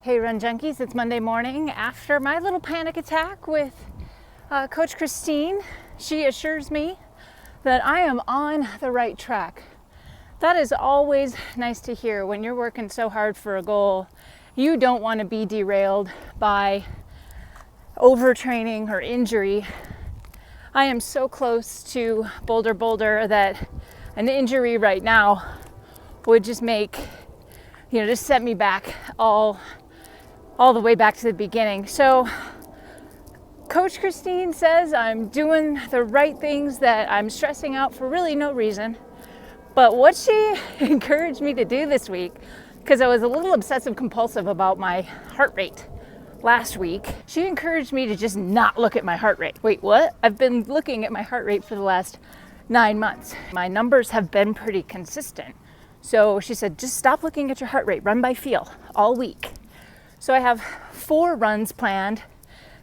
Hey Run Junkies, it's Monday morning after my little panic attack with Coach Christine. She assures me that I am on the right track. That is always nice to hear when you're working so hard for a goal. You don't want to be derailed by overtraining or injury. I am so close to Boulder that an injury right now would just make, just set me back all the way back to the beginning. So Coach Christine says I'm doing the right things, that I'm stressing out for really no reason. But what she encouraged me to do this week, because I was a little obsessive compulsive about my heart rate last week, she encouraged me to just not look at my heart rate. Wait, what? I've been looking at my heart rate for the last 9 months. My numbers have been pretty consistent. So she said, just stop looking at your heart rate, run by feel all week. So I have 4 runs planned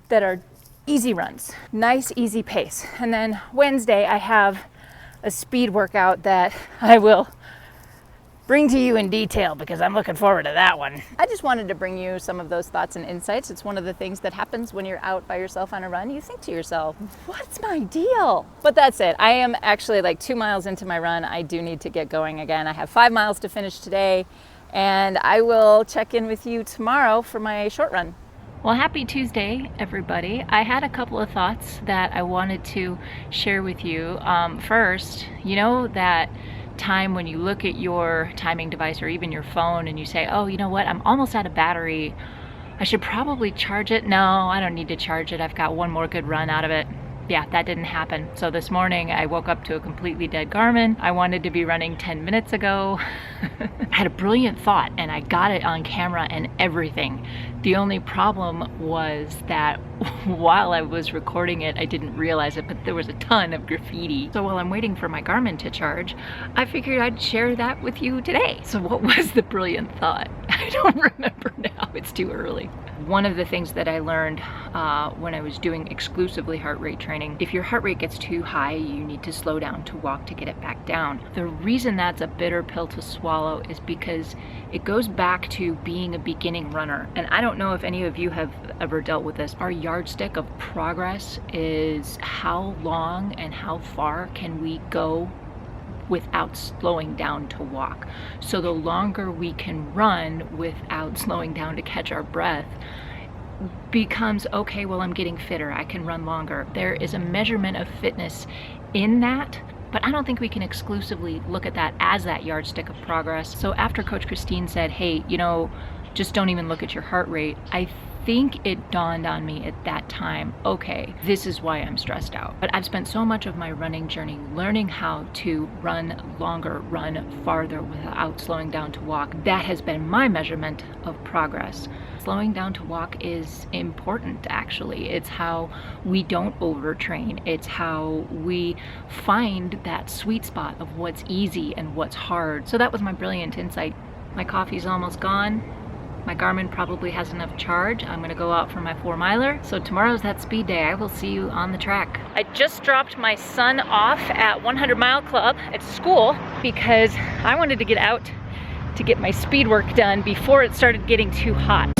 that are easy runs, nice, easy pace. And then Wednesday, I have a speed workout that I will bring to you in detail because I'm looking forward to that one. I just wanted to bring you some of those thoughts and insights. It's one of the things that happens when you're out by yourself on a run. You think to yourself, what's my deal? But that's it. I am actually like 2 miles into my run. I do need to get going again. I have 5 miles to finish today, and I will check in with you tomorrow for my short run. Well, happy Tuesday, everybody. I had a couple of thoughts that I wanted to share with you. First, that time when you look at your timing device or even your phone and you say, oh, you know what, I'm almost out of battery. I should probably charge it. No, I don't need to charge it. I've got one more good run out of it. Yeah, that didn't happen. So this morning I woke up to a completely dead Garmin. I wanted to be running 10 minutes ago. I had a brilliant thought and I got it on camera and everything. The only problem was that while I was recording it, I didn't realize it, but there was a ton of graffiti. So while I'm waiting for my Garmin to charge, I figured I'd share that with you today. So what was the brilliant thought? I don't remember now, it's too early. One of the things that I learned when I was doing exclusively heart rate training, if your heart rate gets too high, you need to slow down to walk to get it back down. The reason that's a bitter pill to swallow is because it goes back to being a beginning runner. And I don't know if any of you have ever dealt with this. Our yardstick of progress is how long and how far can we go without slowing down to walk. So the longer we can run without slowing down to catch our breath becomes, okay, well, I'm getting fitter, I can run longer. There is a measurement of fitness in that, but I don't think we can exclusively look at that as that yardstick of progress. So after Coach Christine said, hey, just don't even look at your heart rate, I think it dawned on me at that time, okay, this is why I'm stressed out. But I've spent so much of my running journey learning how to run longer, run farther without slowing down to walk. That has been my measurement of progress. Slowing down to walk is important, actually. It's how we don't overtrain. It's how we find that sweet spot of what's easy and what's hard. So that was my brilliant insight. My coffee's almost gone. My Garmin probably has enough charge. I'm gonna go out for my 4-miler. So tomorrow's that speed day. I will see you on the track. I just dropped my son off at 100 Mile Club at school because I wanted to get out to get my speed work done before it started getting too hot.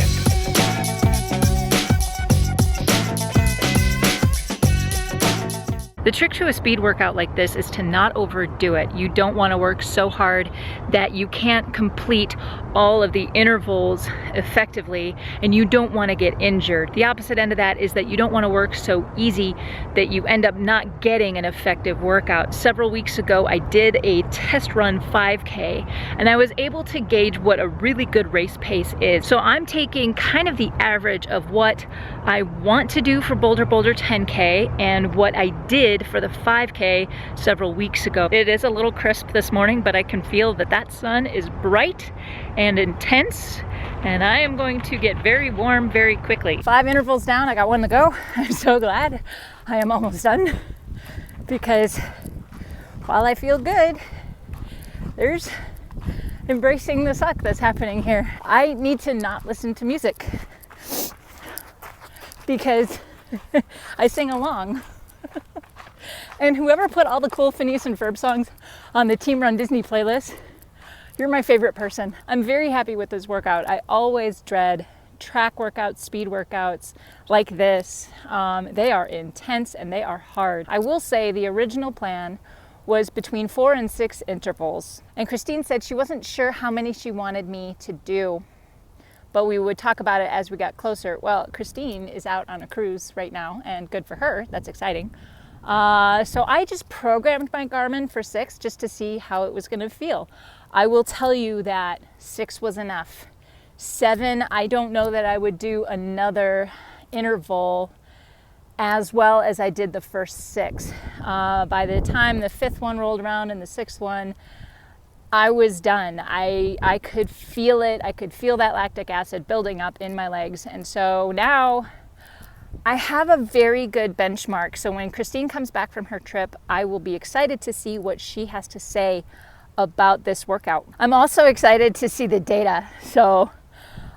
The trick to a speed workout like this is to not overdo it. You don't want to work so hard that you can't complete all of the intervals effectively, and you don't want to get injured. The opposite end of that is that you don't want to work so easy that you end up not getting an effective workout. Several weeks ago, I did a test run 5K, and I was able to gauge what a really good race pace is. So I'm taking kind of the average of what I want to do for Boulder 10K and what I did for the 5K several weeks ago. It is a little crisp this morning, but I can feel that sun is bright and intense, and I am going to get very warm very quickly. 5 intervals down, I got 1 to go. I'm so glad I am almost done, because while I feel good, there's embracing the suck that's happening here. I need to not listen to music because I sing along. And whoever put all the cool Phineas and Ferb songs on the Team Run Disney playlist, you're my favorite person. I'm very happy with this workout. I always dread track workouts, speed workouts like this, they are intense and they are hard. I will say the original plan was between 4 and 6 intervals. And Christine said she wasn't sure how many she wanted me to do, but we would talk about it as we got closer. Well, Christine is out on a cruise right now, and good for her. That's exciting. So I just programmed my Garmin for 6 just to see how it was going to feel. I will tell you that 6 was enough. 7, I don't know that I would do another interval as well as I did the first 6. By the time the 5th one rolled around and the 6th one, I was done. I could feel it. I could feel that lactic acid building up in my legs. And so now I have a very good benchmark. So when Christine comes back from her trip, I will be excited to see what she has to say about this workout. I'm also excited to see the data. So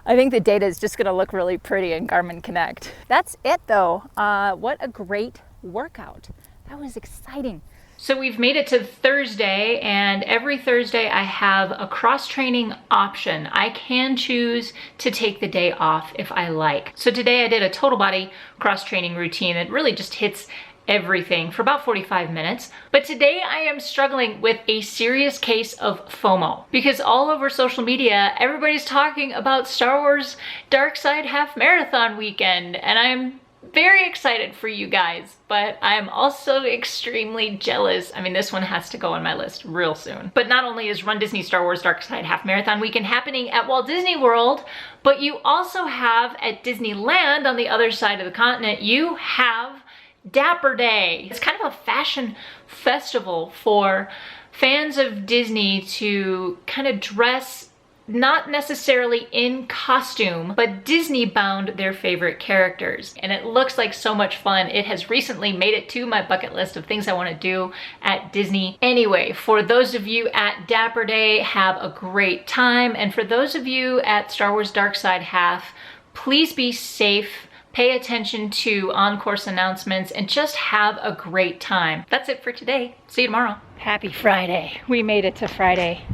I think the data is just going to look really pretty in Garmin Connect. That's it though. What a great workout. That was exciting. So we've made it to Thursday, and every Thursday I have a cross-training option. I can choose to take the day off if I like. So today I did a total body cross-training routine that really just hits everything for about 45 minutes. But today I am struggling with a serious case of FOMO because all over social media, everybody's talking about Star Wars Dark Side Half Marathon weekend, and I'm very excited for you guys, but I'm also extremely jealous. I mean, this one has to go on my list real soon. But not only is Run Disney Star Wars Dark Side Half Marathon weekend happening at Walt Disney World, but you also have at Disneyland on the other side of the continent, you have Dapper Day. It's kind of a fashion festival for fans of Disney to kind of dress not necessarily in costume, but Disney bound their favorite characters. And it looks like so much fun. It has recently made it to my bucket list of things I want to do at Disney. Anyway, for those of you at Dapper Day, have a great time. And for those of you at Star Wars Dark Side Half, please be safe. Pay attention to on-course announcements and just have a great time. That's it for today. See you tomorrow. Happy Friday. We made it to Friday.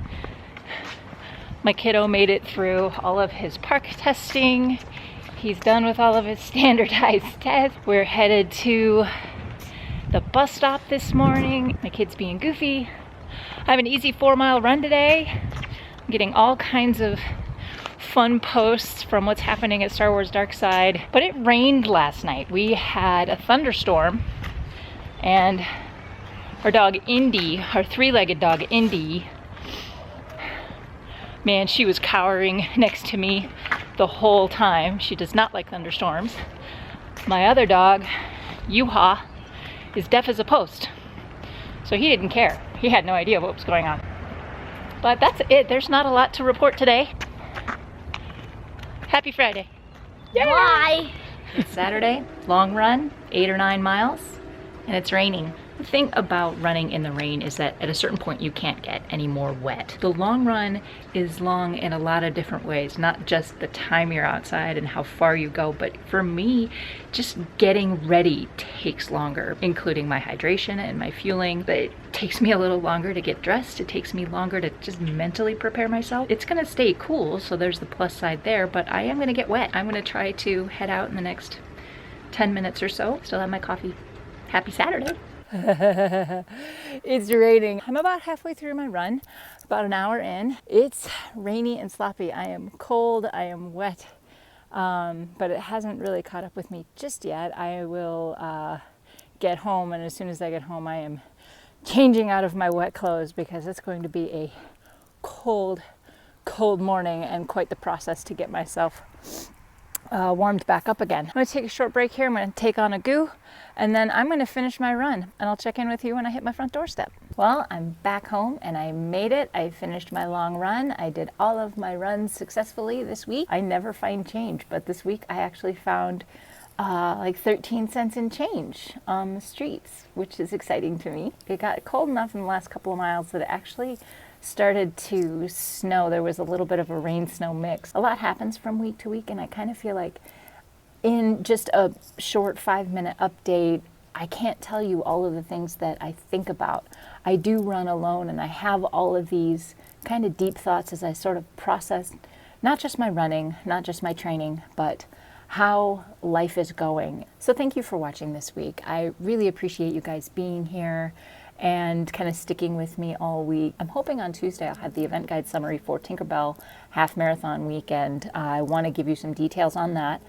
My kiddo made it through all of his park testing. He's done with all of his standardized tests. We're headed to the bus stop this morning. My kid's being goofy. I have an easy 4-mile run today. I'm getting all kinds of fun posts from what's happening at Star Wars Dark Side. But it rained last night. We had a thunderstorm, and our dog Indy, our 3-legged dog Indy, man, she was cowering next to me the whole time. She does not like thunderstorms. My other dog, Yuha, is deaf as a post. So he didn't care. He had no idea what was going on. But that's it. There's not a lot to report today. Happy Friday. Yay! Bye! It's Saturday, long run, 8 or 9 miles, and it's raining. The thing about running in the rain is that at a certain point you can't get any more wet. The long run is long in a lot of different ways, not just the time you're outside and how far you go, but for me, just getting ready takes longer, including my hydration and my fueling. But it takes me a little longer to get dressed. It takes me longer to just mentally prepare myself. It's gonna stay cool, so there's the plus side there, but I am gonna get wet. I'm gonna try to head out in the next 10 minutes or so. Still have my coffee. Happy Saturday. It's raining. I'm about halfway through my run, about an hour in. It's rainy and sloppy. I am cold, I am wet, but it hasn't really caught up with me just yet. I will get home, and as soon as I get home, I am changing out of my wet clothes because it's going to be a cold morning and quite the process to get myself warmed back up again. I'm going to take a short break here. I'm going to take on a goo, and then I'm going to finish my run, and I'll check in with you when I hit my front doorstep. Well, I'm back home and I made it. I finished my long run. I did all of my runs successfully this week. I never find change, but this week I actually found like 13 cents in change on the streets, which is exciting to me. It got cold enough in the last couple of miles that it actually started to snow. There was a little bit of a rain-snow mix. A lot happens from week to week, and I kind of feel like in just a short 5-minute update, I can't tell you all of the things that I think about. I do run alone, and I have all of these kind of deep thoughts as I sort of process not just my running, not just my training, but how life is going. So thank you for watching this week. I really appreciate you guys being here and kind of sticking with me all week. I'm hoping on Tuesday I'll have the event guide summary for Tinkerbell half marathon weekend. I want to give you some details on that.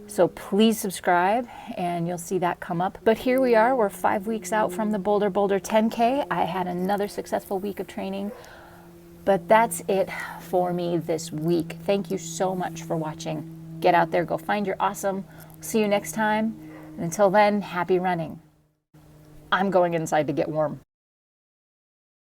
So please subscribe and you'll see that come up. But here we are, we're 5 weeks out from the Boulder 10K. I had another successful week of training, but that's it for me this week. Thank you so much for watching. Get out there, go find your awesome. See you next time. And until then, happy running. I'm going inside to get warm.